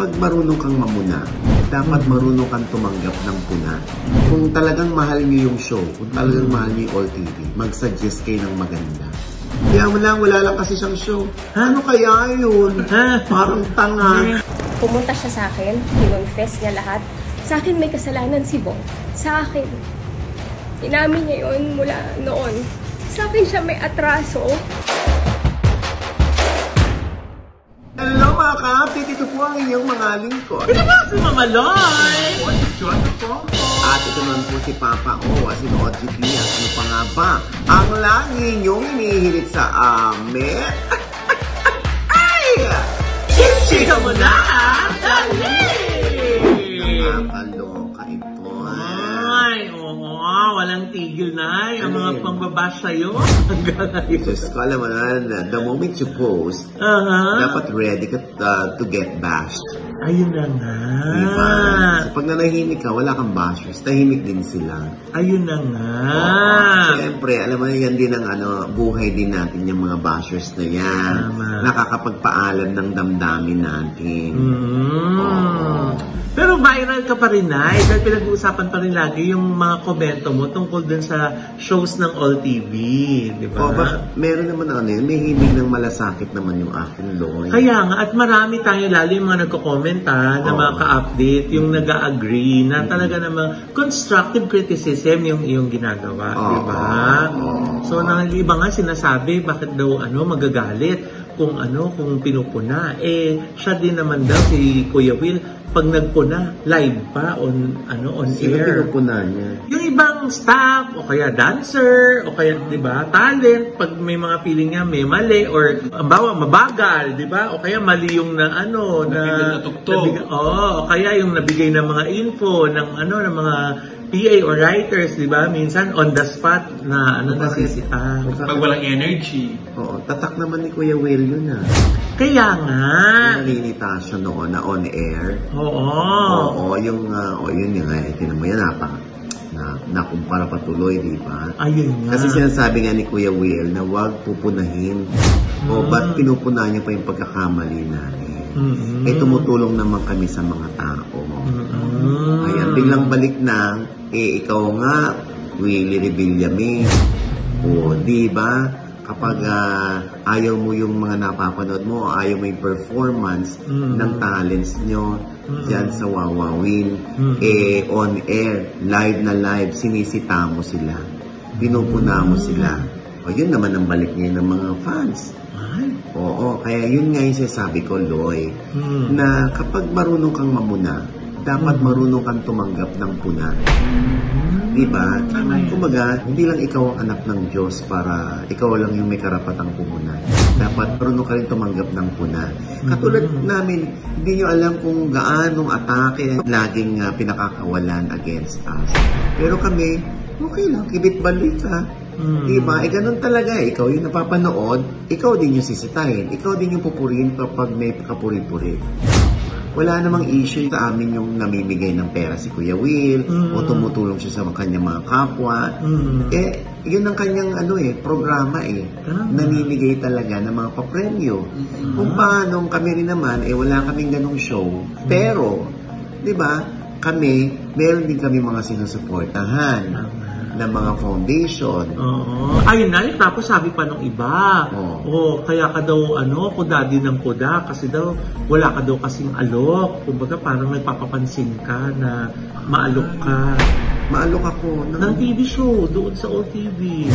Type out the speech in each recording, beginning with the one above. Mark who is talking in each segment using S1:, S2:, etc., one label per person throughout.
S1: Kapag marunong kang mamuna, dapat marunong kang tumanggap ng puna. Kung talagang mahal niyo yung show, kung talagang mahal niyo yung All TV, mag-suggest kayo ng maganda. Kaya wala lang kasi siyang show. Ano kaya yun? Parang tanga.
S2: Pumunta siya sa akin, kinonfess niya lahat. Sa akin may kasalanan si Bong. Sa akin. Inamin niya yun mula noon. Sa akin siya may atraso.
S1: Hello mga kapit, ito po ang inyong mga lingkod.
S3: Ito po si Mama Loy!
S1: At ito naman po si Papa O, si OGP. At ano pa nga ba? Ang lagi niyong inihirit sa amin. Ay!
S3: Chika mo na! Dali!
S1: Nakakaloka ito.
S3: Ay, oo. Walang tigil na. Ang mga pangbabash sa'yo.
S1: Diyos ko, alam mo na, the moment you post, dapat ready ka to get bashed.
S3: Ayun na nga.
S1: Diba? So, pag nanahimik ka, wala kang bashers. Tahimik din sila.
S3: Ayun na nga.
S1: Siyempre, alam mo yan din ang buhay din natin yung mga bashers na yan. Nakakapagpaalam ng damdamin natin.
S3: Pero viral ka pa rin, Nay. Dahil pinag-uusapan pa rin lagi yung mga komento mo tungkol dun sa shows ng All TV. Di ba?
S1: Meron naman yun. May himig ng malasakit naman yung akin, Loy.
S3: Kaya nga, at marami tayo lalo yung mga nagko-comment na mga ka-update, yung nag-a-agree na talaga namang constructive criticism yung ginagawa. Di ba? So, nang iba nga sinasabi, bakit daw magagalit kung pinupuna. Siya din naman daw, si Kuya Will, pag nagpuna, live pa on
S1: Sino
S3: air.
S1: pinupuna niya?
S3: Yung ibang staff, o kaya dancer, o kaya, di ba, talent, pag may mga feeling niya may mali, or mabagal, di ba? O kaya mali yung o kaya yung nabigay ng mga info, ng mga PA or writers, di ba? Minsan, on the spot, nasisita.
S4: Pag walang energy.
S1: Oo, tatak naman ni Kuya Will yun
S3: Kaya nga.
S1: Nalinita siya noon na on air.
S3: Oo.
S1: Yun nga. Tinan mo yan, nakumpara patuloy, di ba?
S3: Ayun nga.
S1: Kasi sinasabi nga ni Kuya Will na huwag pupunahin. Ba't pinupuna niya pa yung pagkakamali namin? Tumutulong naman kami sa mga tao. Ayan, biglang balik na, ikaw nga, Willie Revillame. Di ba? Kapag ayaw mo yung mga napapanood mo, ayaw mo yung performance ng talents nyo dyan sa Wawawin, on air, live na live, sinisita mo sila. Pinupuna mo sila. Yun naman ang balik niya ng mga fans. Oo, kaya yun nga yung sasabi ko, Loy, na kapag marunong kang mamuna, dapat marunong kang tumanggap ng puna. Diba? Kumbaga, hindi lang ikaw ang anak ng Diyos para ikaw lang yung may karapatang pumuna. Dapat marunong ka rin tumanggap ng puna. Katulad namin, hindi nyo alam kung gaanong atake laging pinakakawalan against us. Pero kami, okay lang, kibit balik ka. Diba? Ganun talaga. Ikaw yung napapanood, ikaw din yung sisitahin. Ikaw din yung pupurihin kapag may kapuri-puri. Wala namang issue sa amin yung namimigay ng pera si Kuya Will o tumutulong siya sa kanyang mga kapwa. Yun ang kanyang programa namimigay talaga ng mga papremyo. Kung paano kami rin naman, wala kaming ganong show. Pero, di ba, meron din kami mga sinusuportahan ng mga foundation.
S3: Ayun na, tapos sabi pa nung iba, kaya ka daw, kudadi ng kuda, kasi daw, wala ka daw kasing alok. Kumbaga, parang nagpapapansin ka na maalok ka.
S1: Maalok ako.
S3: Ng TV show, doon sa OTV.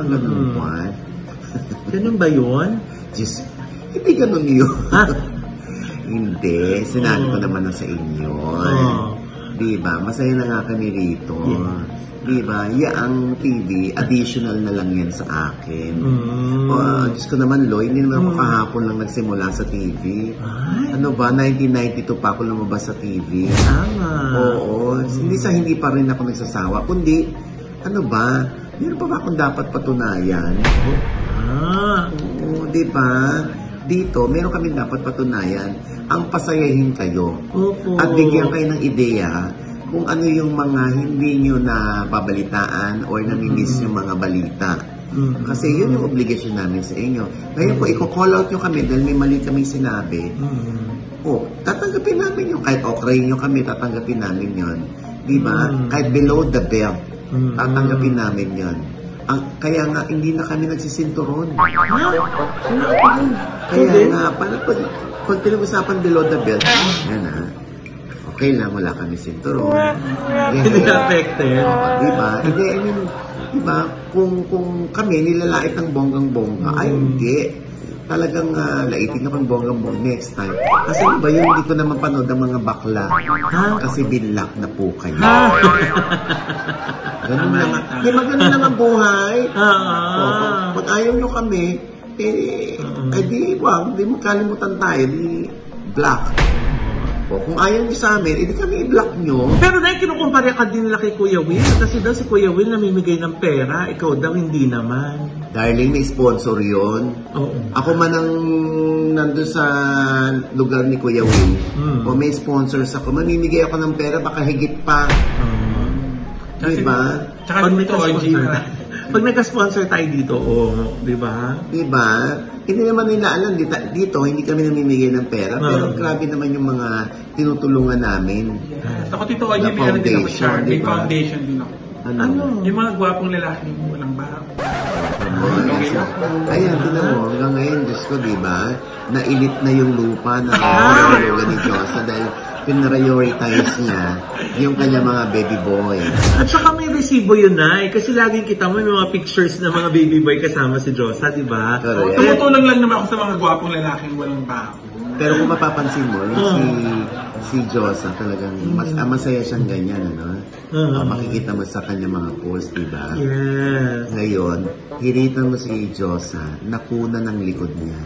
S1: Ganun pa.
S3: Ganun ba yun?
S1: Diyos, hindi ganun yun. Hindi, sinabi ko naman na sa inyo. Diba? Masaya na nga kami rito. Diba? Yaang TV, additional na lang yan sa akin. Diyos ko naman, Loy, hindi naman ako kahapon lang nagsimula sa TV. Ano ba? 1992 pa ako lumabas sa TV. Oo. Hindi pa rin ako nagsasawa. Kundi, meron pa ba akong dapat patunayan? Oo, diba? Dito, meron kami dapat patunayan. Ang pasayahin kayo. At bigyan kayo ng ideya kung ano yung mga hindi nyo na babalitaan or namimiss yung mga balita. Kasi yun yung obligasyon namin sa inyo. Ngayon po, i-call out nyo kami dahil may mali kaming sinabi. Opo, tatanggapin namin yun. Kahit okray nyo kami, tatanggapin namin yun. Diba? Kahit below the belt, tatanggapin namin yun. Kaya nga, hindi na kami nagsisinturon. Kaya nga, pag pinag-usapan below the belt, yan ha, okay lang, wala kami sinturon.
S3: Hindi affected.
S1: Diba? Hindi, I mean, diba, kung kami nilalait ng bonggang-bongga, ay hindi. Talagang laitin na pang bonggang-bongga next time. Kasi ba yun, hindi ko naman panood ang mga bakla. Kasi binlock na po kayo. Ganun lang. Di ba ganun lang ang buhay? Pag ayaw nyo kami, di mo kalimutan tayo, di block. O kung ayaw nyo sa amin, edi kami i-block nyo.
S3: Pero dahil kinukumpara ka din nila kay Kuya Will, kasi daw si Kuya Will namimigay ng pera, ikaw daw hindi naman.
S1: Darling, may sponsor yun.
S3: Oo.
S1: Ako man ang nandun sa lugar ni Kuya Will, o may sponsors ako, mamimigay ako ng pera, baka higit pa. Diba?
S3: Tsaka pag nagka-sponsor tayo dito, diba?
S1: Diba? Hindi naman nila alam, dito hindi kami namimigay ng pera, pero grabe naman yung mga tinutulungan namin.
S4: Ako, Tito Oji, may ano din ako siya. May foundation din ako.
S1: Ano?
S4: Yung mga gwapong lalaki walang barak.
S1: Ayan, tinan mo, hanggang ngayon, Diyos ko, diba? Nailit na yung lupa na nalulugan ni Diyosa dahil pinrioritize niya yung kanya mga baby boy.
S3: At saka may resibo yun na kasi laging kita mo yung mga pictures ng mga baby boy kasama si Diyosa, di ba?
S4: Tumutulong lang naman ako sa mga gwapong lalaking walang bako.
S1: Pero kung mapapansin mo, si Diyosa talagang masaya siyang ganyan, ano? Makikita mo sa kanya mga post, di ba?
S3: Yes.
S1: Ngayon, hiritan mo si Diyosa, nakuna ng likod niya.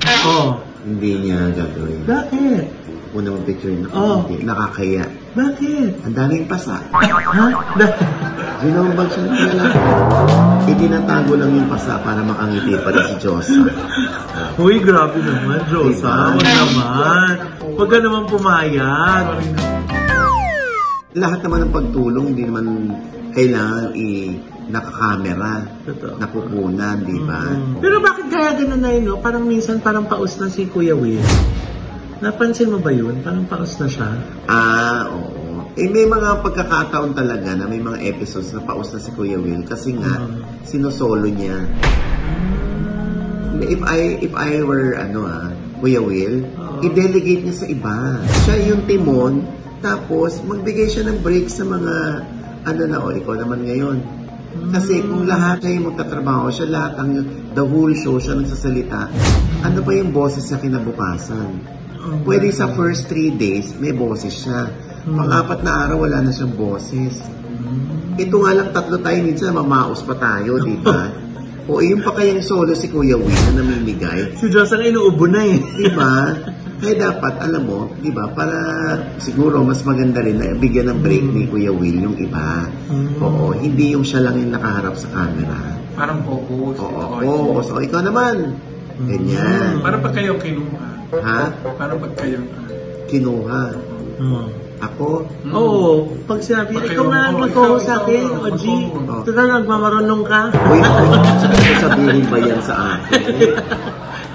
S1: Hindi niya gagawin.
S3: Bakit?
S1: Una mong picture na nakakaya.
S3: Bakit?
S1: Ang daming pasa.
S3: Ha?
S1: Ginawang siya ng lalaki. Itinatago lang yung pasa para makangiti pa rin si Diyosa.
S3: Uy, grabe naman, Diyosa. Huwag naman. Huwag ka naman pumayag.
S1: Lahat naman ng pagtulong, hindi naman kailangan nakakamera, nakukunan, di ba?
S3: Pero bakit kaya ganun na yun, no? Parang minsan parang paus na si Kuya Will. Napansin mo ba yun? Parang paus na siya?
S1: Oo. May mga pagkakataon talaga na may mga episodes na paus na si Kuya Will kasi nga, sinosolo niya. If I were, Kuya Will, i-delegate niya sa iba. Siya yung timon, tapos magbigay siya ng break sa mga, ikaw naman ngayon. Kasi kung lahat siya yung magtatrabaho, siya lahat the whole show, siya nagsasalita, ano ba yung boses sa kinabukasan? Pwede sa first 3 days, may boses siya. Pang-4 na araw, wala na siyang boses. Ito nga lang, 3 tayo, minsan mamaos pa tayo, di ba? O yung pa kayang solo si Kuya Will na namimigay.
S3: Si Diyosa na inuubo na eh.
S1: Di ba? Kaya dapat, alam mo, di ba, para siguro mas maganda rin na bigyan ng break ni Kuya Will yung iba. Oo, hindi yung siya lang yung nakaharap sa camera.
S4: Parang focus.
S1: Oo, so ikaw naman. Ganyan.
S4: Para pag kayo kinuha.
S1: Ha?
S4: Para pag kayo
S1: kinuha. Ako?
S3: Oo. Pag sinabi, ikaw na mag-co-host sa akin, OG. Total, nagmamarunong ka.
S1: Uy, sabihin ba yan sa akin?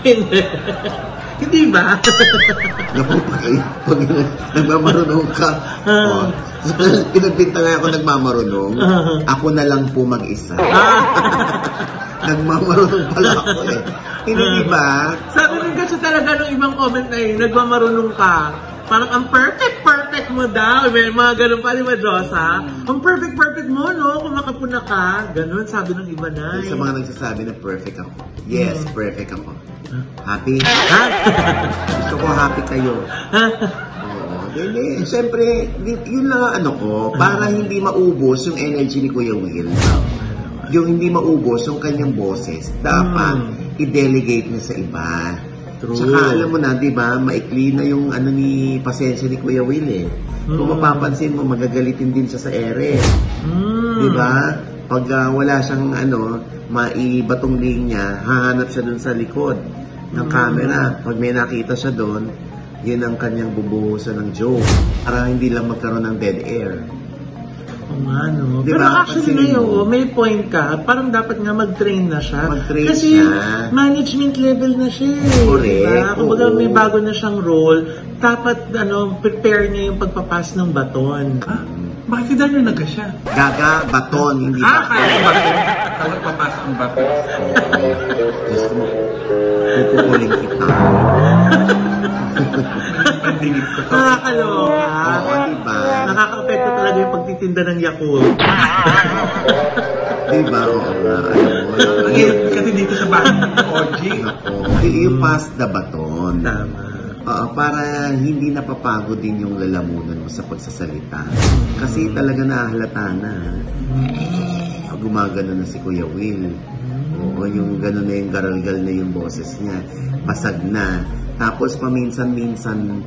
S3: Hindi. Hindi ba?
S1: Naku, pag nagmamarunong ka, pinagbinta nga ako nagmamarunong, ako na lang po mag-isa. Nagmamarunong pala ako eh. Hindi ba?
S3: Sabi rin kasi talaga ng ibang comment na yun, nagmamarunong ka. Parang ang perfect mo daw. May mga ganun pa, di ba, Diyosa? Ang perfect mo, no? Kung makapuna ka. Ganun, sabi ng iba na.
S1: Sa mga nagsasabi na perfect ako. Yes, perfect ako. Happy?
S3: Ha?
S1: Gusto ko happy kayo. Oo. Hindi, siyempre, yun lang ko, para hindi maubos yung energy ni Kuya Will. Yung hindi maubos yung kanyang boses, dapat i-delegate niya sa iba. True. Tsaka alam mo na, di ba, maikli na yung ni pasensya ni Kuya Will eh. Kung mapapansin mo, magagalitin din siya sa ere. Di ba? Pag wala siyang maibatong linya, hahanap siya dun sa likod ng camera. Pag may nakita siya dun, yun ang kanyang bubuhusan ng joke. Para hindi lang magkaroon ng dead air.
S3: nga, no?
S1: Diba?
S3: Pero actually ngayon, may point ka, parang dapat nga mag-train na siya.
S1: Mag-train
S3: kasi
S1: siya.
S3: management level na siya.
S1: Correct.
S3: Diba? Kumbaga may bago na siyang role, dapat prepare niya yung pagpapas ng baton.
S4: Bakit si Daniel naga siya?
S1: Gaga, baton, hindi baton.
S4: Kaya bato. Kaya papasok ang bato.
S1: Diyos mo, pupukuling kita.
S4: Pandingit ko.
S3: Nakakaloka.
S1: Oo, diba?
S3: Nakaka-apekto talaga yung pagtitinda ng Yakult.
S1: Diba? Oo nga,
S4: Kasi dito sa bahay ng OG.
S1: You pass the baton.
S3: Tama.
S1: Para hindi napapagod din yung lalamunan mo sa pagsasalita. Kasi talaga nahalata na. Gumagano na si Kuya Will. Oo, yung gano'n na yung garalgal na yung boses niya. Pasag na. Tapos paminsan-minsan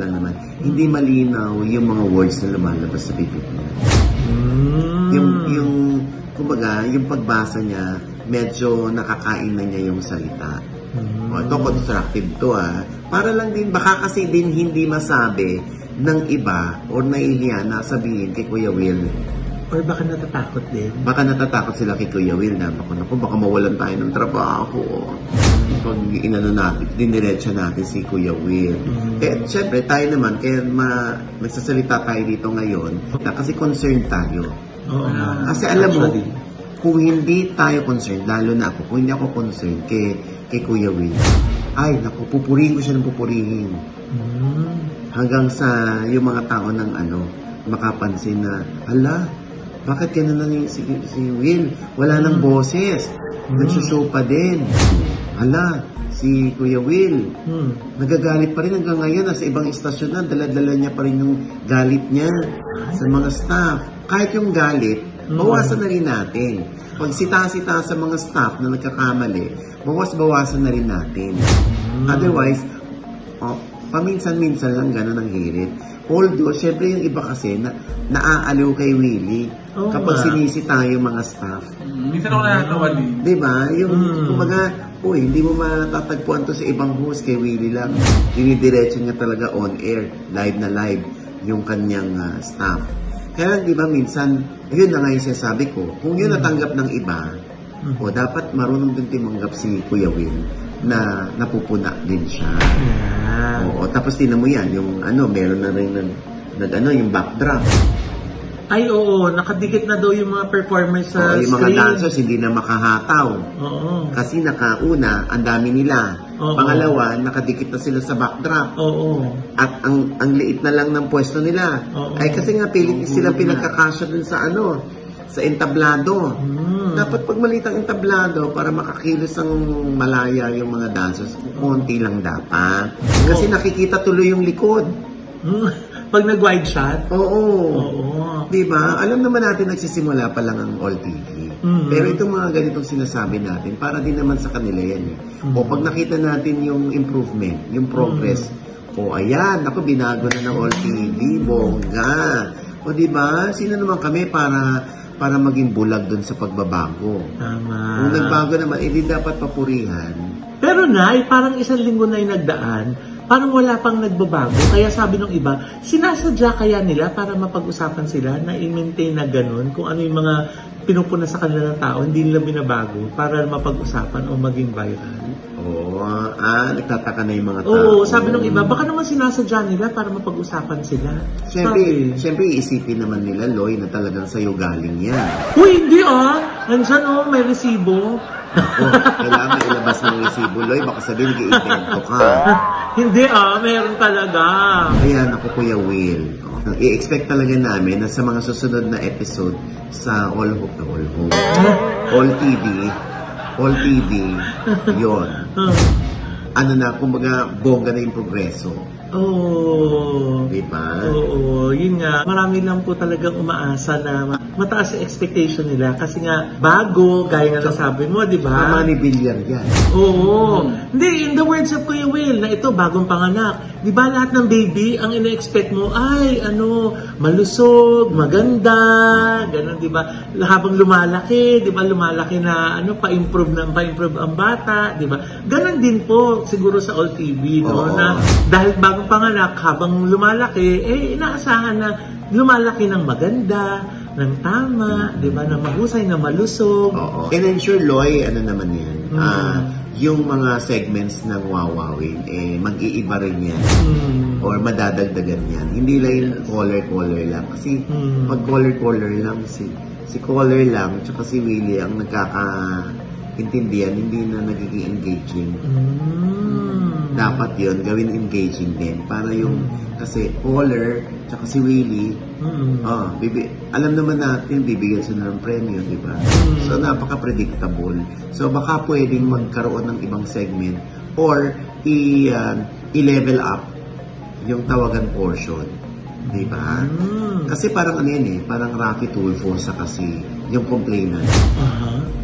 S1: lang naman, hindi malinaw yung mga words na lumalabas sa bibig niya. Kumbaga, yung pagbasa niya, medyo nakakain na niya yung salita. Ito, constructive to Para lang din, baka kasi din hindi masabi ng iba o nahihiya na sabihin kay Kuya Will.
S3: Or baka natatakot din.
S1: Baka natatakot sila kay Kuya Will na baka mawalan tayo ng trabaho. Pag diniretsa natin si Kuya Will. Kaya syempre tayo naman, kaya nagsasalita tayo dito ngayon kasi concerned tayo. Kasi alam mo, kung hindi tayo concerned, lalo na ako, kung hindi ako concerned kay Kuya Will, ay naku, pupurihin ko siya ng pupurihin. Hanggang sa yung mga tao ng makapansin na, hala, bakit gano'n na si Will? Wala nang boses. Nagsushow pa din. Hala, si Kuya Will, nagagalit pa rin hanggang ngayon. Nasa ibang istasyon na, dala-dala niya pa rin yung galit niya sa mga staff. Kahit yung galit, bawasan na rin natin. Pag sita-sita sa mga staff na nagkakamali, bawas-bawasan na rin natin. Otherwise, paminsan-minsan lang gano'n ang hirit. Although, syempre yung iba kasi naaaliw kay Willie kapag sinisita yung mga staff.
S4: Minsan ako nakatawa din.
S1: Diba? Yung, kumbaga, hindi mo matatagpuan to sa ibang host kay Willie lang. Dinidiretso niya talaga on air, live na live, yung kanyang staff. Kaya, di ba, minsan, yun na nga yung sinasabi ko, kung yun natanggap ng iba, dapat marunong din timanggap si Kuya Will na napupuna din siya. Oo, tapos tinan mo yan, yung meron na rin yung backdrop.
S3: Ay, oo, nakadikit na daw yung mga performers sa
S1: yung
S3: screen.
S1: Mga dancers hindi na makahataw.
S3: Oo.
S1: Kasi nakauna, ang dami nila. Pangalawa, nakadikit na sila sa backdrop.
S3: Oo.
S1: At ang liit na lang ng pwesto nila. Ay kasi nga pilit sila pinagkakasya dun sa sa entablado. Dapat pag maliit ang entablado para makakilos ang malaya yung mga dancers, konti lang dapat. Kasi nakikita tuloy yung likod.
S3: Pag nag-wide shot?
S1: Oo. Diba? Alam naman natin nagsisimula pa lang ang All TV. Pero itong mga ganitong sinasabi natin, para din naman sa kanila yan. O pag nakita natin yung improvement, yung progress, ayan, ako binago na ng All TV, bongga. O diba? Sino naman kami para maging bulag doon sa pagbabago?
S3: Tama.
S1: Kung nagbago naman, hindi dapat papurihan.
S3: Pero parang isang linggo na yung nagdaan, parang wala pang nagbabago. Kaya sabi ng iba, sinasadya kaya nila para mapag-usapan sila na i-maintain na ganun kung ano yung mga pinupuna sa kanila ng tao, hindi nila binabago para mapag-usapan o maging viral.
S1: Nagtataka na yung mga tao.
S3: Oo, sabi ng iba, baka naman sinasadya nila para mapag-usapan sila.
S1: Siyempre, iisipin naman nila, Loy, na talagang sa'yo galing yan.
S3: Uy, hindi Nandiyan may resibo.
S1: Kailangan ilabas ng resibo, Loy. Baka sabihin, nag-i-invento ka.
S3: Hindi meron talaga.
S1: Ayan, ako Kuya Will. I-expect talaga namin na sa mga susunod na episode sa All TV, yon. Kumbaga, bongga na yung progreso. Diba?
S3: Oo, yun nga. Marami lang po talagang umaasa na mataas yung expectation nila kasi nga bago, gaya nga nasabi mo, di ba?
S1: Money billion yan.
S3: Oo. Hindi, in the words of Kuya Will, na ito, bagong panganak. Di ba lahat ng baby, ang ina-expect mo, ay, malusog, maganda, ganun, di ba? Habang lumalaki, di ba, lumalaki na, pa-improve ang bata, di ba? Ganun din po, siguro sa All TV, no? Na dahil bagong panganak, habang lumalaki, inaasahan na lumalaki ng maganda, ng tama, di ba, ng mahusay, na malusog.
S1: Oo. And I'm sure, Loy, ano naman yan, yung mga segments ng Wawawin, mag-iiba rin yan. Or madadagdagan yan. Hindi lang yung color lang. Kasi pag color lang, si Color lang, tsaka si Willie ang nagkakaintindihan, hindi na nagiging engaging. Dapat yun, gawin engaging din. Para yung, kasi Color, tsaka si Willie, alam naman natin, bibigyan sila ng premyo, di ba? So, napaka-predictable. So, baka pwedeng magkaroon ng ibang segment or i-level up yung tawagan portion. Di ba? Kasi parang ano yan parang Raffy Tulfo sa kasi yung complainant.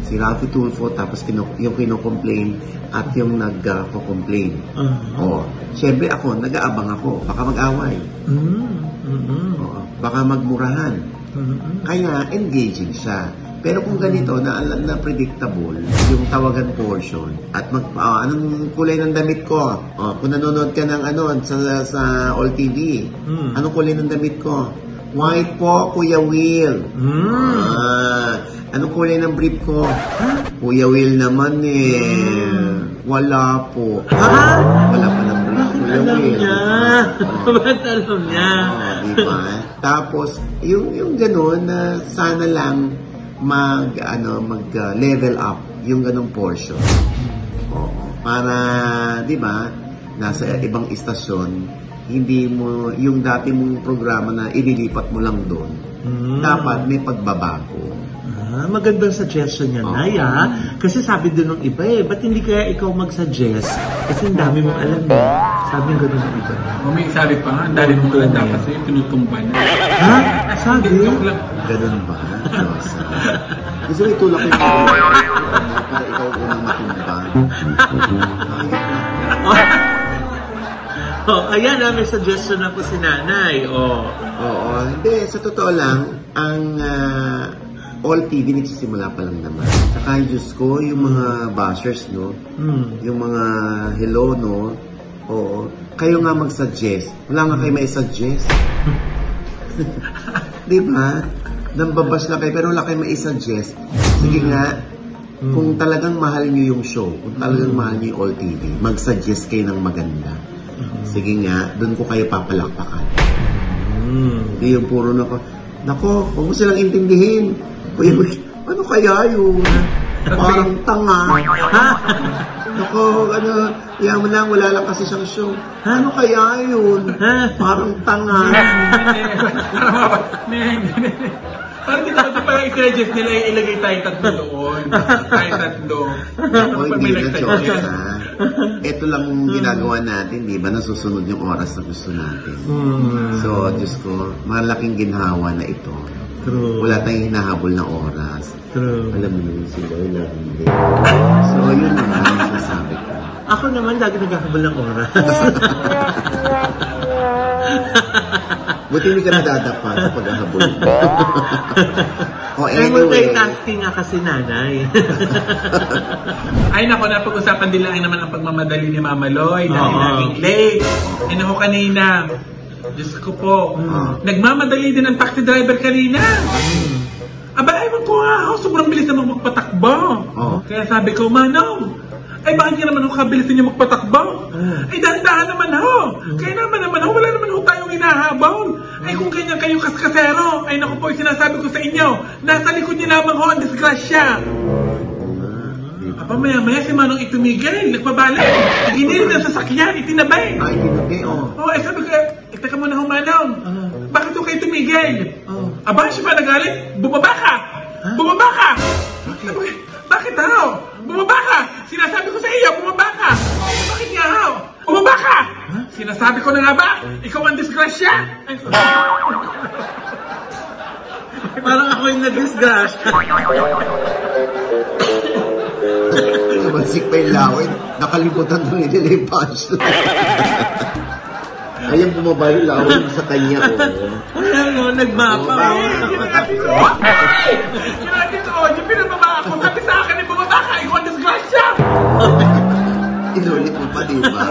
S1: Si Raffy Tulfo tapos yung kino-complain at yung nagko-complain. Siyempre ako, nag-aabang ako. Baka mag-away. Baka magmurahan. Kaya engaging siya. Pero kung ganito, na predictable, yung tawagan portion, at anong kulay ng damit ko? Kung nanonood ka ng sa All TV, anong kulay ng damit ko? White po, Kuya Will. Anong kulay ng brief ko? Kuya Will naman wala po. Wala pa ng brief, Kuya Will.
S3: Ba't alam niya?
S1: Diba? Tapos, yung ganun, sana lang mag-level up yung ganong portion. Para, di ba, nasa ibang istasyon, hindi mo, yung dati mong programa na ililipat mo lang doon, dapat may pagbabago.
S3: Magandang suggestion yan, Nay, Kasi sabi doon ng iba ba't hindi kaya ikaw mag-suggest? Kasi ang dami mong alam Sabi ng gano'n ng iba.
S4: May sabi pa nga, ang dali mong alam dapat sa'yo, pinutumban.
S3: Sabi?
S1: Ganun ba? Gusto mo itulak yung para ikaw unang matumba.
S3: Ayan may suggestion na po si Nanay.
S1: Hindi, sa totoo lang, ang All TV nagsisimula pa lang naman. Saka Diyos ko, yung mga bashers, no? Yung mga hello, no? Kayo nga mag-suggest. Wala nga kayo may suggest. Di ba? Nambabash lang kayo, pero wala kayo may suggest. Sige nga, kung talagang mahal nyo yung show, kung talagang mahal nyo yung All TV, mag-suggest kayo ng maganda. Sige nga, doon ko kayo papalakpakan. Hindi yung puro nako, huwag mo silang intindihin. Ano kaya yun? Parang tanga. Nako, yaman lang, wala lang kasi siyang show. Ano kaya yun? Parang tanga.
S4: Parang di pa i-suggest nila ilagay tayong tatlo doon. Tayong tatlo.
S1: Hindi na choice, Ito lang ginagawa natin, di ba? Nasusunod yung oras na gusto natin. So, Diyos ko, malaking ginhawa na ito.
S3: True.
S1: Wala tayong hinahabol na oras.
S3: True.
S1: Alam mo naman sila, na hindi. So, yun naman ang sasabi ko.
S3: Ako naman, lagi naghahabol ng oras.
S1: Buti hindi ka nadadapa sa paghahabol.
S3: Anyway. Multitasking nga kasi, Nanay.
S4: Ay nako, napag-usapan din lang naman ang pagmamadali ni Mama Loy dahil laging late. Ay nako, kanina. Diyos ko po. Nagmamadali din ang taxi driver kanina. Aba, ewan ko nga, sobrang bilis naman magpatakbo. Kaya sabi ko, Manong, ay bakit naman ako kabilis niyo magpatakbo? Ay dahan-dahan naman ho. Kaya naman ho, wala naman ho tayong hinahabol. Ay kung ganyan kayo kaskasero, ay naku po, sinasabi ko sa inyo, nasa likod niyo lamang ho ang disgrasya. Aba, maya-maya si Manong itumigil, nagpabalik. Ginilid ang sasakyan, itinabay.
S1: Ay, itinabay,
S4: ay sabi ko, teka muna ho, Manong. Bakit ho kayo tumigil? Aba, siya pa nagalit, bumaba ka. Bumaba ka. Bakit ho? Bumaba ka! Sinasabi ko sa iyo, bumaba ka! Bakit nga ho? Bumaba ka! Sinasabi ko na nga ba? Ikaw ang disgrasya!
S3: Parang ako yung na-disgrasya.
S1: Mansik pa yung lawin. Nakalimutan doon nila yung punchline. Ayun, bumaba yung lawin sa kanya.
S3: Ayan, nagmapa.
S4: Ginagati ko! Ginagati ko! Yung pinababa ako, sabi sa akin, bumaba ka! Ikaw ang disgrasya!
S1: Inulit mo pa, diba?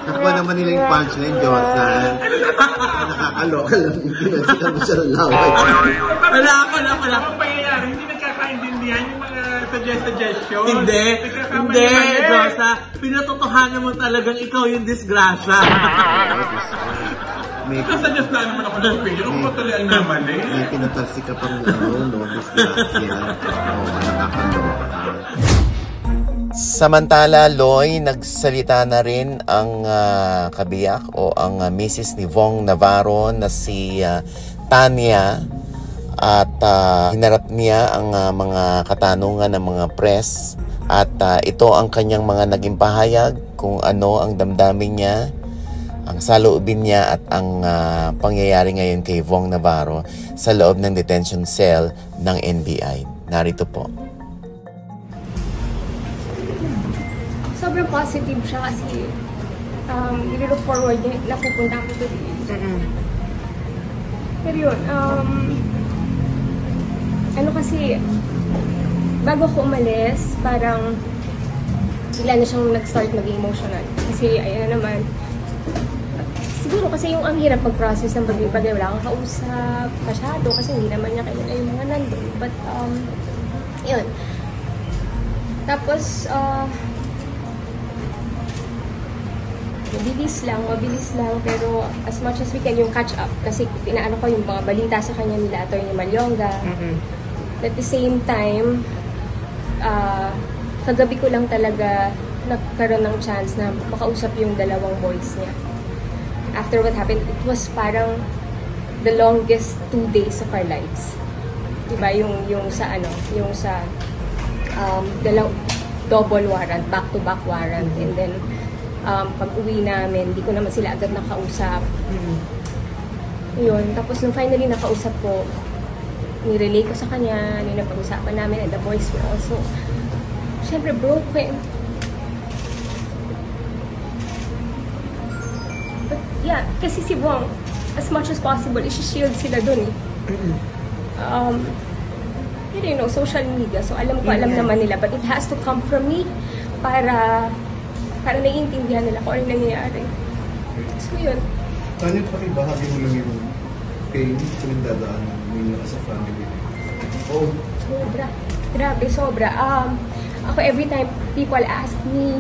S1: Nakuha naman nila yung punchline, Diyosa. Nakakaloka lang yung pinagsikan mo siya ng laway.
S3: Wala.
S4: Ang pangyayari, hindi nagkakaintindihan yung mga suggestion.
S3: Hindi, Diyosa. Pinatotohanan mo talagang ikaw yung disgrasya.
S4: Sasuggest na naman ako ng opinion. Ako tuloy ang namali.
S1: May pinatalsi ka pang disgrasya. Nakakaloka. Samantala, Loy, nagsalita na rin ang kabiyak o ang Mrs. ni Vong Navarro na si Tanya at hinarap niya ang mga katanungan ng mga press at ito ang kanyang mga naging pahayag kung ano ang damdamin niya, ang saloobin niya at ang pangyayari ngayon kay Vong Navarro sa loob ng detention cell ng NBI. Narito po.
S2: Sobrang positive siya kasi nililook forward niya na pupunta ako today. Pero yun, ano kasi, bago ako umalis, parang bigla na siyang nag-start maging emotional. Kasi ayun na naman, siguro kasi yung ang hirap mag-process ng pag-ibig, wala kang kausap masyado kasi hindi naman niya kailan yung mga nandun. But, yun. Tapos, mabilis lang, pero as much as we can yung catch up. Kasi pinaano ko yung mga balita sa kanya nila, Atty. Malyonga. At the same time, kagabi ko lang talaga nagkaroon ng chance na makausap yung dalawang boys niya. After what happened, it was parang the longest 2 days of our lives. Diba? Yung sa double warrant, back-to-back warrant, and then pag uwi namin, hindi ko naman sila agad nakausap. Yun. Tapos nung finally nakausap ko, nirelay ko sa kanya, yung napag-usapan namin, and the boys were also, syempre broken. But yeah, kasi si Vong, as much as possible, isi-shield sila dun eh. You know, social media, so alam naman nila, but it has to come from me para naiintindihan nila kung ano nangyayari. So, yun.
S5: Tanya, pakibahagi mo lang yung pain kung dadaan ninyo as a family? Oh.
S2: Sobra. Grabe, sobra. Ako, every time people ask me,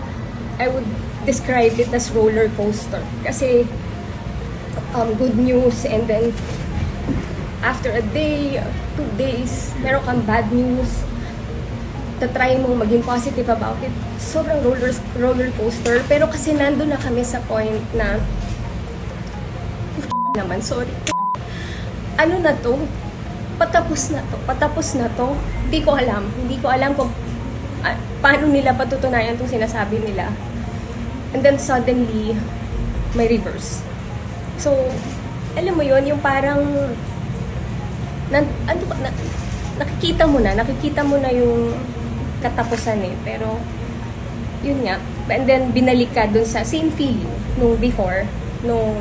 S2: I would describe it as roller coaster. Kasi, good news, and then, after a day, 2 days, meron kang bad news, try mong maging positive about it. Sobrang roller coaster. Pero kasi nandun na kami sa point na naman, sorry. Ano na to? Patapos na to. Hindi ko alam kung paano nila patutunayan itong sinasabi nila. And then suddenly, may reverse. So, alam mo yon, yung parang nakikita mo na yung katapusan eh, pero yun nga, and then binalik ka dun sa same feeling nung before, nung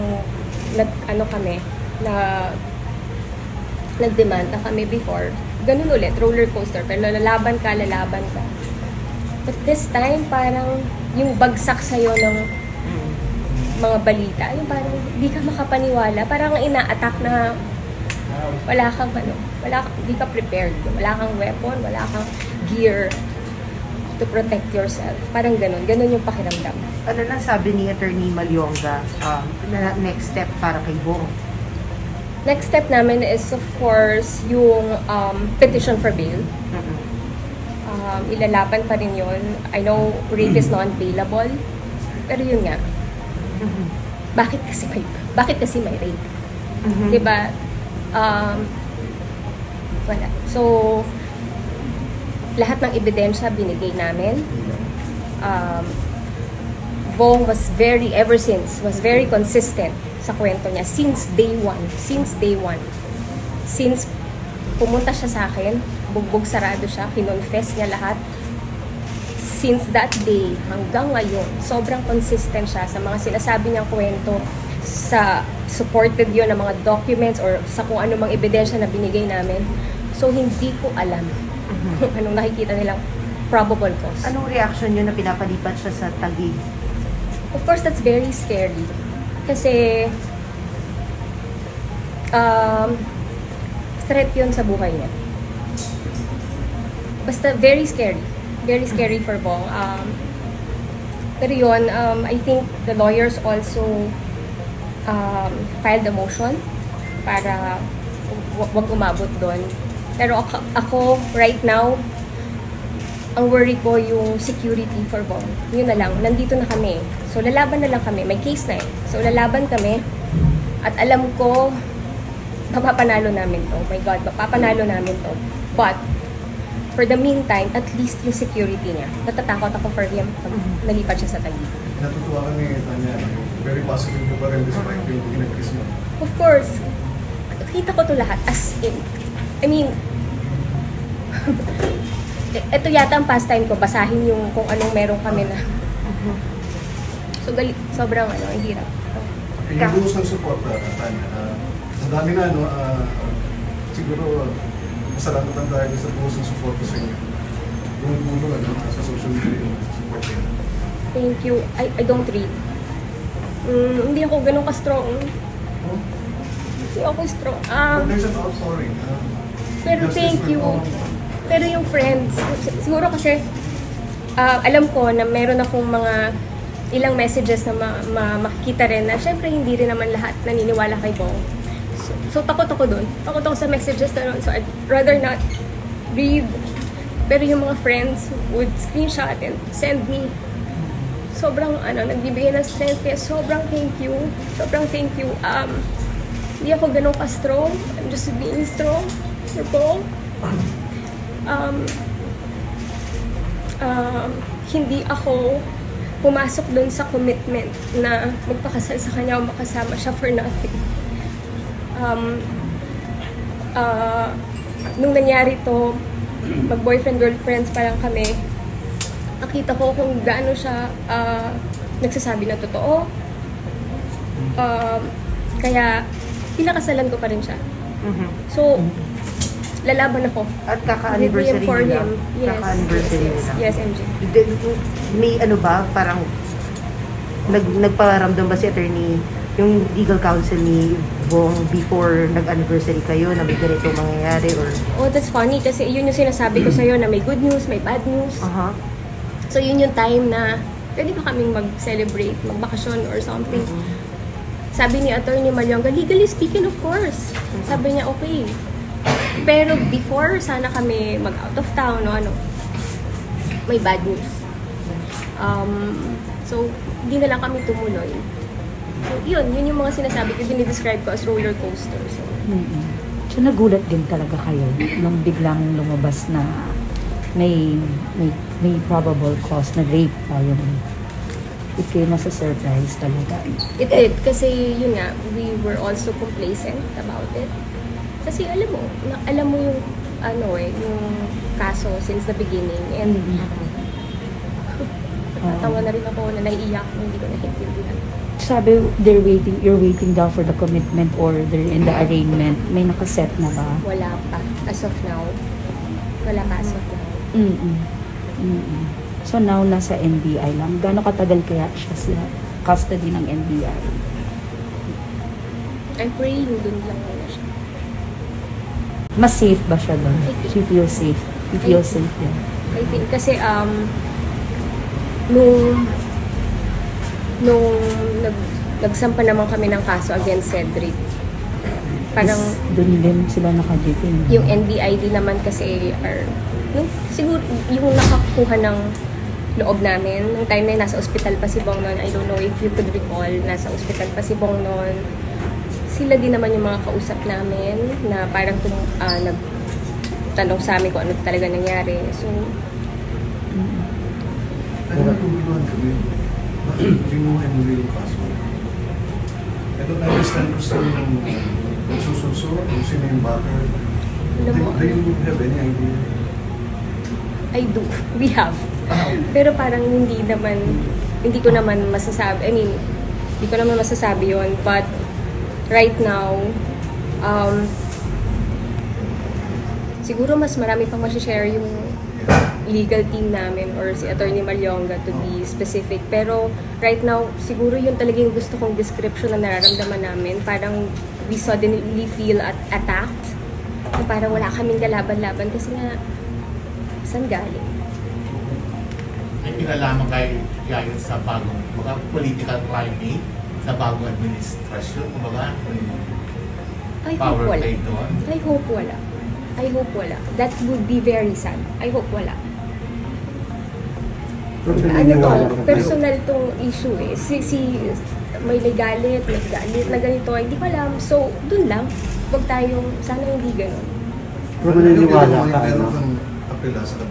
S2: nagdemanda kami before, ganun ulit, roller coaster, pero lalaban ka. But this time, parang yung bagsak sa'yo ng mga balita, yung parang di ka makapaniwala, parang ina-attack na hindi ka prepared, wala kang weapon, wala kang gear to protect yourself. Parang ganun yung pakiramdam.
S6: Ano na sabi ni Attorney Malyonga na next step para kay Vong?
S2: Next step namin is of course yung petition for bail. Ilalaban pa rin yun. I know rape is non-bailable, pero yun nga. Bakit kasi may rape? Diba? Wala. So, lahat ng ebidensya binigay namin. Vong was very consistent sa kwento niya since day one. Since pumunta siya sa akin, bugbog sarado siya, kinonfess niya lahat. Since that day hanggang ngayon, sobrang consistent siya sa mga sinasabi niyang kwento, sa supported yun ng mga documents or sa kung ano mang ebidensya na binigay namin. So, hindi ko alam kung anong nakikita nilang probable cause.
S6: Anong reaction nyo na pinapalipat siya sa Taguig?
S2: Of course, that's very scary. Kasi, threat yun sa buhay niya. Basta, very scary. Very scary for Bong. Pero yun, I think the lawyers also filed a motion para wag umabot doon. Pero ako, right now, ang worry ko yung security for Bong. Yun na lang, nandito na kami. So, lalaban na lang kami. May case na eh. So, lalaban kami. At alam ko, mapapanalo namin to. Oh my God, mapapanalo namin to. But, for the meantime, at least yung security niya. Natatakot ako for him pag nalipat siya sa Taguig.
S5: Natutuwa kami, Tanya. Very positive ko pa rin despite yung pinag-kiss mo.
S2: Of course. Kita ko to lahat. As in. I mean, ito yata ang pastime ko. Basahin yung kung anong meron kami na. So, sobrang ang hirap.
S5: Yung rules ng support, Tanya. Ang dami na, siguro, masalamat ang dahil sa rules ng support ko sa inyo. Yung gulo, sa social media yung support ko.
S2: Thank you. I don't read. Hindi ako ganun ka-strong. Hindi ako strong.
S5: But there's an outpouring.
S2: Pero thank you. Pero yung friends, siguro kasi alam ko na meron akong mga ilang messages na makikita rin na syempre hindi rin naman lahat naniniwala kay Bong. So takot ako dun. Takot ako sa messages na nun. So I'd rather not read. Pero yung mga friends would screenshot and send me. Sobrang nagbibigay ng strength. Kaya sobrang thank you. Sobrang thank you. Hindi ako ganun ka-strong. I'm just being strong for Bong. Hindi ako pumasok dun sa commitment na magpakasal sa kanya o makasama siya for nothing. Nung nangyari to, mag-boyfriend-girlfriends pa lang kami, nakita ko kung gaano siya nagsasabi na totoo. Kaya, pinakasalan ko pa rin siya. So, lalaban ako.
S6: At kaka-anniversary nila.
S2: Yes,
S6: Kaka-anniversary nila.
S2: yes, MJ.
S6: May ba, parang nagparamdam ba si attorney, yung legal counsel ni Bong before nag-anniversary kayo na may ganito mangyayari or?
S2: Oh, that's funny kasi yun yung sinasabi ko sa'yo na may good news, may bad news. So yun yung time na pwede pa kaming mag-celebrate, magbakasyon or something. Sabi ni Attorney Malyonga, legally speaking, of course. Sabi niya, okay. Pero before sana kami mag-out of town, may bad news. So, hindi na lang kami tumuloy. So, yun yung mga sinasabi ko, dinidescribe ko as roller coaster. So,
S7: So, nagulat din talaga kayo nung biglang lumabas na may probable cause na rape pa yung it came as a surprise talaga.
S2: It did, kasi yun nga, we were also complacent about it. Kasi alam mo yung yung kaso since the beginning and natawa na rin ako na naiiyak, hindi ko naintindihan.
S7: Sabi, you're waiting daw for the commitment order in the arraignment. May nakaset na ba?
S2: Wala pa. As of now. Wala pa as of now.
S7: So now, nasa NBI lang. Gano'ng katagal kaya siya sa custody ng NBI?
S2: I'm praying dun lang muna siya.
S7: Mas safe ba siya doon? She feels safe? He feels safe din?
S2: I think kasi nung nagsampa naman kami ng kaso against Cedric, parang
S7: doon din sila nakadetain.
S2: yung NBID naman kasi siguro yung nakakuha ng loob namin nung time na nasa ospital pa si Bong noon. I don't know if you could recall, nasa ospital pa si Bong noon. Sila din naman yung mga kausap namin na parang nagtanong sa amin kung ano talaga nangyari. So
S5: Ano natuluhan kami? Bakit limuhin mo yung kaso? I don't understand kung sino yung nagsusunso, kung sino yung backer. Do you have any idea?
S2: I do. We have. Pero parang hindi ko naman masasabi. I mean, hindi ko naman masasabi yun. But right now, siguro mas marami pang masishare yung legal team namin or si Attorney Malyonga to be specific. Pero right now, siguro yun talaga yung gusto kong description na nararamdaman namin. Parang we suddenly feel attacked. Na parang wala kaming kalaban-laban kasi nga, saan galing?
S8: May pinalaman kayo gaya sa bagong political climate, sa bagong administrasyon, kumbaga,
S2: I hope
S8: power
S2: wala.
S8: play doon.
S2: I hope wala. I hope wala. That would be very sad. I hope wala. Ano to, personal tong issue eh. May galit na ganito, hindi ko alam. So, dun lang. Huwag tayong, sana hindi ganun.
S5: Pero naniniwala ka, meron kang apela sa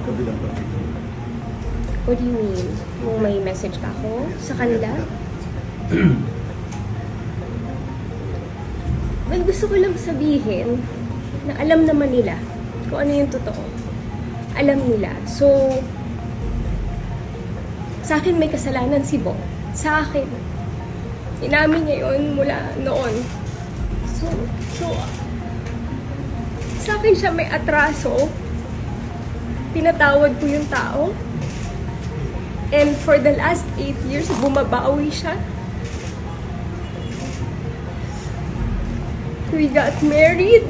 S5: kabilang partido.
S2: What do you mean? Kung may message pa ako sa kanila? Well, gusto ko lang sabihin na alam naman nila kung ano yung totoo. Alam nila. So, sa akin may kasalanan si Bong. Sa akin. Inamin niya yun mula noon. So, sa akin siya may atraso. Pinatawad ko yung tao. And for the last 8 years, bumabawi siya. We got married.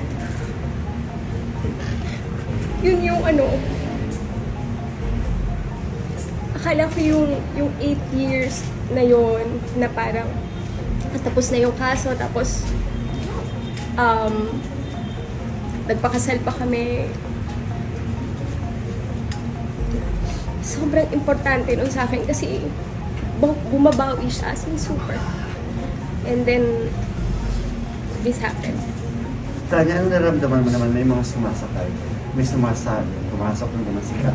S2: Yun yung ano. Akala ko yung 8 years na yun, na parang tapos na yung kaso, tapos nagpakasal pa kami. Sobrang importante nun sa akin kasi bumabawi siya as in super. And then, this happened.
S9: Tanya, ano naramdaman mo naman? May mga sumasakay. May pumasok ng mga sikat.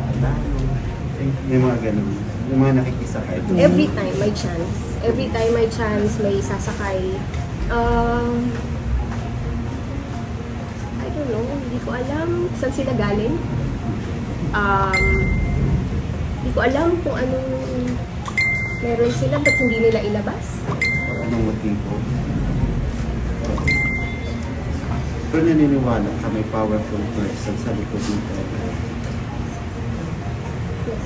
S9: May mga ganun. Yung mga nakikisakay.
S2: Every time may chance, may sasakay. I don't know, hindi ko alam saan sila galing. Hindi ko alam kung anong meron sila, ba't hindi nila ilabas.
S9: Anong motibo? Pero naniniwala ka may powerful person sa likod nito.
S2: Yes.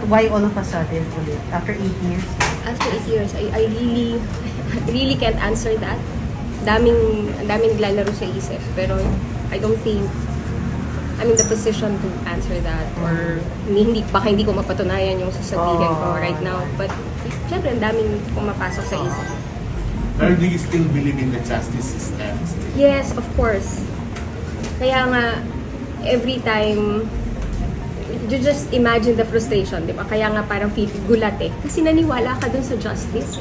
S6: Why all of a sudden ulit? After 8 years?
S2: After 8 years, I really can't answer that. Daming naglalaro sa isip, pero I don't think I'm in the position to answer that, or baka hindi ko mapatunayan yung sasabihin ko right now, but syempre ang daming pumapasok sa isip.
S8: Pero do you still believe in the justice system?
S2: Yes, of course. Kaya nga, every time, you just imagine the frustration, di ba? Kaya nga parang gulat eh. Kasi naniwala ka dun sa justice.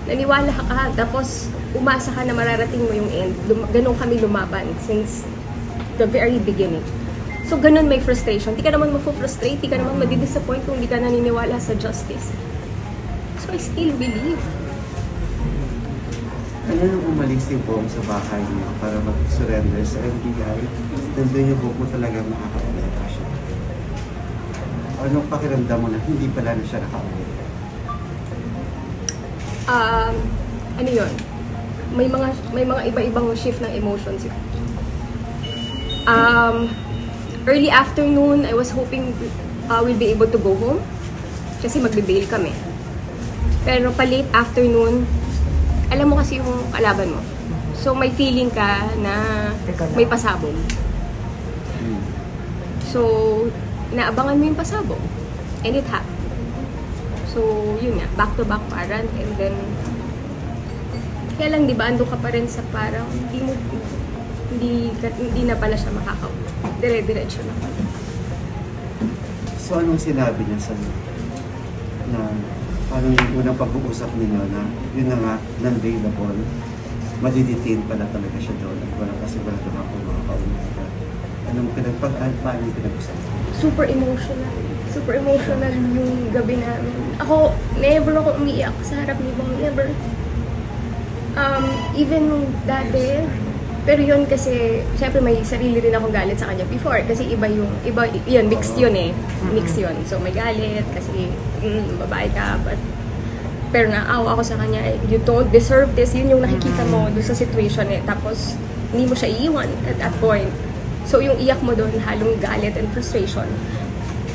S2: Naniwala ka, tapos umasa ka na mararating mo yung end. Ganun kami lumaban since the very beginning. So ganun may frustration. Di ka naman mafo-frustrate, di ka naman madidisappoint kung di ka naniniwala sa justice. So I still believe.
S9: Ano nung umalis si Bong sa bahay niya para mag-surrender sa NBI, nandun yung Bong mo talaga makakapalita siya. Anong pakiramdam mo na hindi pala na siya nakaulit?
S2: Ano yun? May mga iba-ibang shift ng emotions yun. Early afternoon, I was hoping we'll be able to go home kasi magbe-bail kami. Pero pa late afternoon, alam mo kasi yung kalaban mo. So may feeling ka na may pasabog. So naabangan mo yung pasabog. And it happened. So yun nga, back-to-back parang, and then kaya lang, di ba, ando ka pa rin sa parang hindi na pala siya makakauwi. Dire-diretso na pala.
S9: So anong sinabi niya sa'yo? Na parang yung unang pag-uusap ninyo na yun na nga, non-bailable, madidetain pala talaga siya doon at wala kasi wala doon ako makakauwi. Anong paano yung pinag-usapan?
S2: Super emotional. Super emotional yung gabi namin. Ako, never ako umiiyak sa harap ni Bong. Never. Even dati, pero yun kasi, syempre may sarili rin akong galit sa kanya before. Kasi iba yun, mixed yun eh. Mixed yun. So may galit kasi, babae ka, pero naawa ako sa kanya, you don't deserve this. Yun yung nakikita mo doon sa situation eh. Tapos, hindi mo siya iiwan at that point. So yung iyak mo doon, halong galit and frustration.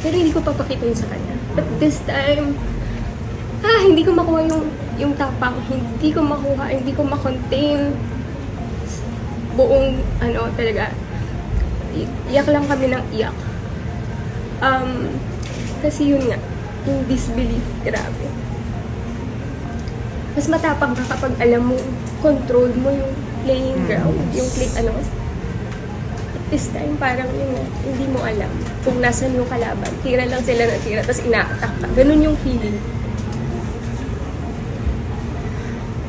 S2: Pero hindi ko papakita yun sa kanya. But this time, hindi ko makuha yung tapang. Hindi ko makuha, hindi ko makontain buong, talaga. Iyak lang kami ng iyak. Kasi yun nga, yung disbelief, grabe. Mas matapang ka kapag alam mo, control mo yung playing ground, yung this time, parang yun, hindi mo alam kung nasan yung kalaban. Tira lang sila ng tira, tapos ina-attack ka. Ganun yung feeling.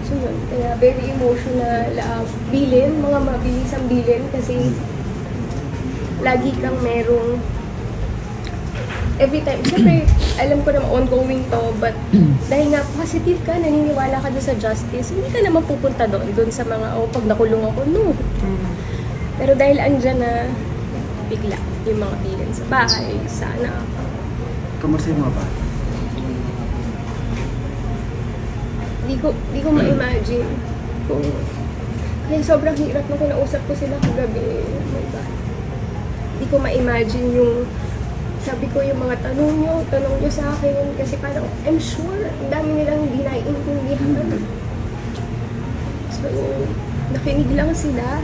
S2: So yun, kaya very emotional. Bilin, mga mabilisang bilin kasi lagi kang merong every time. Siyempre, alam ko naman ongoing to, but dahil nga positive ka, naniniwala ka doon sa justice, hindi ka naman pupunta doon sa mga, pag nakulong ako, no. Pero dahil andyan na bigla yung mga bilin sa bahay, sana.
S9: Kamusta yung mga ba?
S2: Di ko ma-imagine kung... Kaya sobrang hirap nung kinausap ko sila kagabi. Oh my God. Di ko ma-imagine yung... Sabi ko yung mga tanong nyo sa akin. Kasi parang, I'm sure, ang dami nilang hindi naiintindihan. So, nakinig lang sila.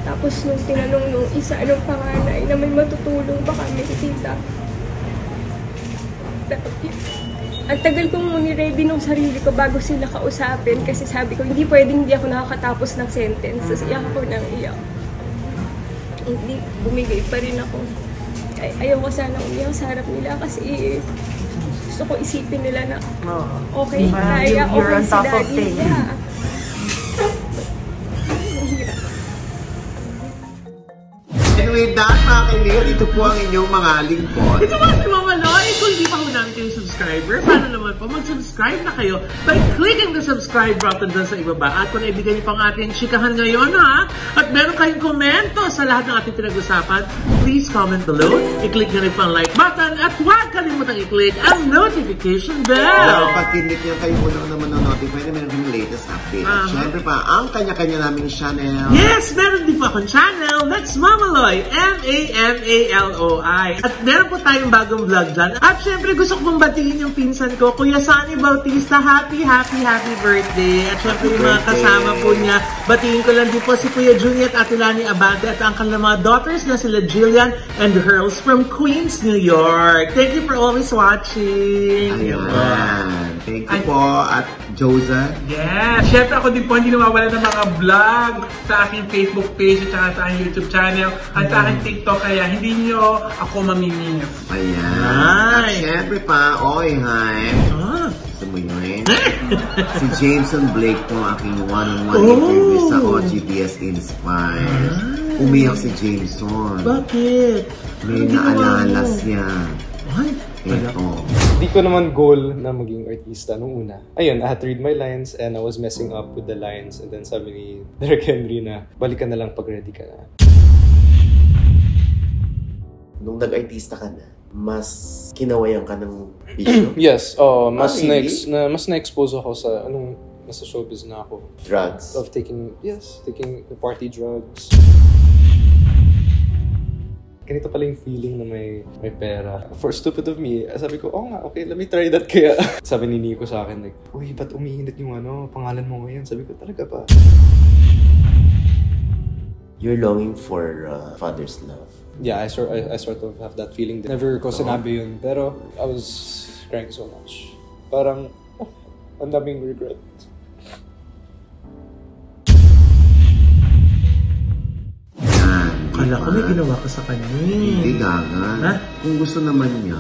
S2: Tapos nung tinanong nung isa, anong panganay na may matutulong ba kami si tita. Ang tagal kong ni-ready nung sarili ko bago sila kausapin kasi sabi ko, hindi pwedeng hindi ako nakakatapos ng sentence. Tapos iyak ako ng iyak. Hindi, bumigay pa rin ako. Ayaw ko sana umiyak sa harap nila kasi gusto ko isipin nila na okay, kaya okay si daddy. Yeah.
S1: And with that, mga kaibigan, ito po ang inyong mga lingkod.
S3: Ito mga si Mama Loy. Kung di pa ho namin kayo subscriber, paano naman po mag-subscribe na kayo by clicking the subscribe button dun sa ibaba. At kung naibigan niyo pang ating chikahan ngayon, ha? At meron kayong komento sa lahat ng ating pinag-usapan, please comment below. I-click nyo rin po ang like button at huwag kalimutan i-click ang notification bell.
S1: Pag kinlik nyo kayo po naman notify na meron yung latest update. At syempre pa, ang kanya-kanya naming channel.
S3: Yes, meron din po akong channel. That's Mama Loy, M-A-M-A-L-O-I. At meron po tayong bagong vlog dyan. At syempre, gusto ko pong batiin yung pinsan ko, Kuya Sunny Bautista. Happy birthday. At syempre, yung mga kasama po niya, batiin ko lang din po si Kuya Juliet at Lani Abante at ang kanilang mga daughters na sila Jillian and the Hurls from Queens, New York. Thank you for always watching.
S1: Ayan. Thank you po. At Joza.
S4: Yeah. Syempre ako din po hindi nawawala ng mga vlog sa aking Facebook page at sa aking YouTube channel at sa aking TikTok. Kaya hindi nyo ako mamimiss.
S1: Ayan. At syempre pa, hi. Gusto mo yun? Si Jameson Blake po, aking one-on-one interview sa OGBS Inspire. Umiyak si Jameson.
S3: Bakit?
S1: May naalala siya.
S3: What?
S1: Ito.
S10: Hindi ko naman goal na maging artista nung una. Ayun, I had to read my lines and I was messing up with the lines and then sabi ni Derek Henry na balikan na lang pag ready ka na.
S1: Nung nag-artista ka na, mas kinawayan ka ng issue?
S10: Yes, mas na-expose ako sa nasa showbiz na ako.
S1: Drugs?
S10: Of taking the party drugs. Ganito pala yung feeling na may pera. For stupid of me, sabi ko, okay, let me try that kaya. Sabi ni Nico sa akin, like, uy, ba't umiinit yung pangalan mo ngayon? Sabi ko, talaga ba?
S1: You're longing for father's love.
S10: Yeah, I sort of have that feeling. Never ko sinabi yun, pero I was crying so much. Parang, ang daming regret.
S3: Kala ko may ginawa ka sa kanya.
S1: Hindi, gaga. Kung gusto naman niya.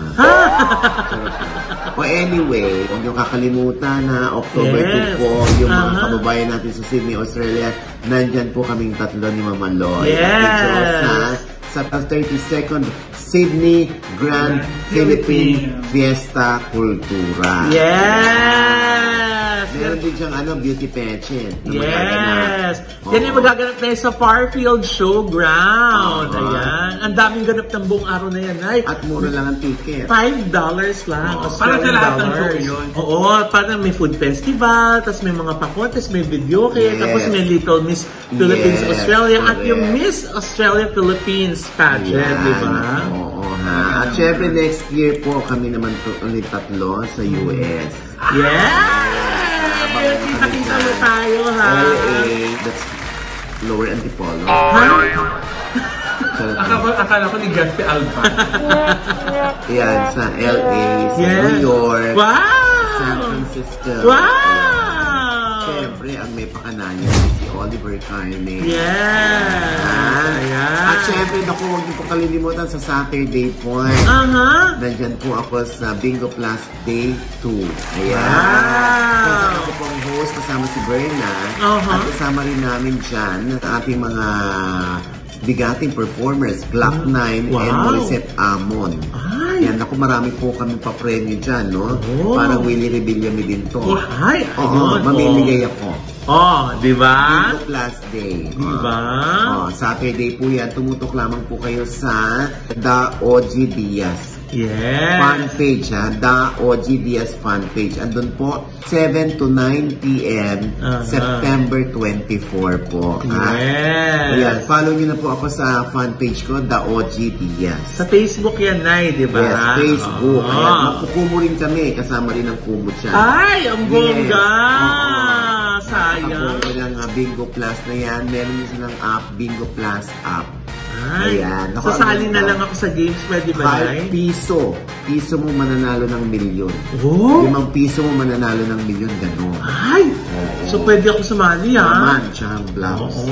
S1: Anyway, huwag niyo kakalimutan na October 2 po, yung mga kababayan natin sa Sydney, Australia, nandyan po kaming tatlo ni Mama Loy.
S3: Yes!
S1: Sa 32nd Sydney Grand Philippine Fiesta Cultura.
S3: Yes!
S1: Meron din siyang beauty pageant.
S3: Yes! Yan yung magaganap na yun sa Farfield Showground. Ayan. Ang daming ganap ng buong araw na yan. Ay,
S1: at mura lang ang ticket.
S3: $5 lang.
S4: Para sa lahat ng show yun.
S3: Oo, parang may food festival, tapos may mga pa-contest, may video kaya, tapos may Little Miss Philippines Australia at yung Miss Australia Philippines pageant, di ba?
S1: Oo, ha. At syempre next year po kami naman ulit tatlo sa US.
S3: Yeah! Kita-kita mo tayo, ha?
S1: LA, that's Lower Antipolo.
S3: Ha?
S4: Akala ko ni Gatsby Alba.
S1: Yan, sa LA, sa New York, San Francisco. Siyempre, ang may pakananya si Oliver Carne. At siyempre, naku, huwag niyo po kalilimutan sa Saturday Point. Nandyan po ako sa Bingo Plus Day 2. Ayan. Ako po ang host, kasama si Berna. At kasama rin namin dyan ang ating mga bigating performers, Black 9 and Morissette Amon. Yan, ako marami po kami pa-premyo dyan, no? Parang Willie Rebillame din to. Mamimigay ako.
S3: Di ba?
S1: Bingo Plus Day.
S3: Di ba?
S1: Saturday po yan. Tumutok lamang po kayo sa The OG Diaz.
S3: Yes.
S1: Fan page, ha? The OG Diaz fan page. Andun po, 7 to 9 p.m. September 24 po.
S3: Yes.
S1: Ayan, follow nyo na po ako sa fan page ko, The OG Diaz.
S3: Sa Facebook yan, Nay, di ba?
S1: Yes, Facebook. Ayan, magkukumo rin kami. Kasama rin ang kumo siya.
S3: Ay, ang bongga! Sayang.
S1: Ako lang Bingo Plus na yan. Meron nyo silang app, Bingo Plus app. Ayan.
S3: Sasali na lang ako sa games, pwede ba, Nay?
S1: 5 piso. Piso mo mananalo ng milyon. 5 piso mo mananalo ng milyon, gano'n.
S3: Ay! So pwede ako sumali, ha?
S1: Naman, siyang blouse.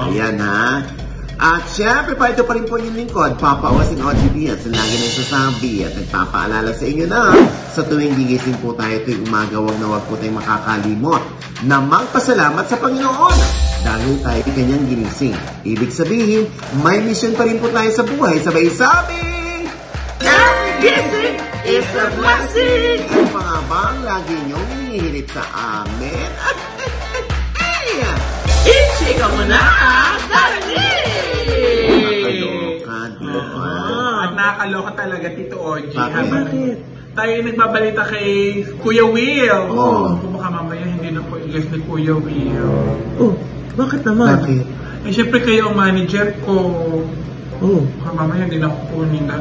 S1: Ayan, ha? At syempre, ito pa rin po yung lingkod, Papa Osin OGB at lagi na sasabi at nagpapaalala sa inyo na sa tuwing gigising po tayo tuwing umaga, wag na wag po tayong makakalimot na magpasalamat sa Panginoon dahil tayo kanyang ginising. Ibig sabihin, may mission pa rin po tayo sa buhay. Sabay sabing, every gising is a blessing! Ano pa nga ba ang lagi niyong hinihirit sa amin?
S3: Ichika mo na!
S4: At nakakaloka talaga, Tito OG.
S1: Bakit?
S4: Tayo nagbabalita kay Kuya Will. Kung baka mamaya hindi na po i-guess ni Kuya Will.
S3: Bakit naman?
S1: Bakit?
S4: Eh, syempre kayo ang manager ko. Baka mamaya hindi na kukunin na.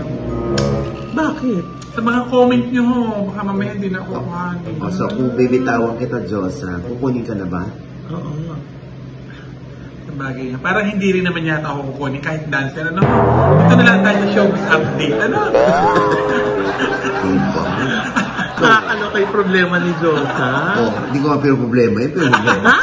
S3: Bakit?
S4: Sa mga comment nyo, baka mamaya hindi na kukunin.
S1: So kung bibitawan kita, Diyosa, kukunin ka na ba?
S3: Oo.
S4: Bagay nga. Parang hindi rin naman yata ako kukunin kahit dancer. Ano? Dito na lang tayo sa showbiz update. Ano?
S3: Nakakalo kay problema ni Diyosa.
S1: Hindi ko nga pero problema yun. Pero problema.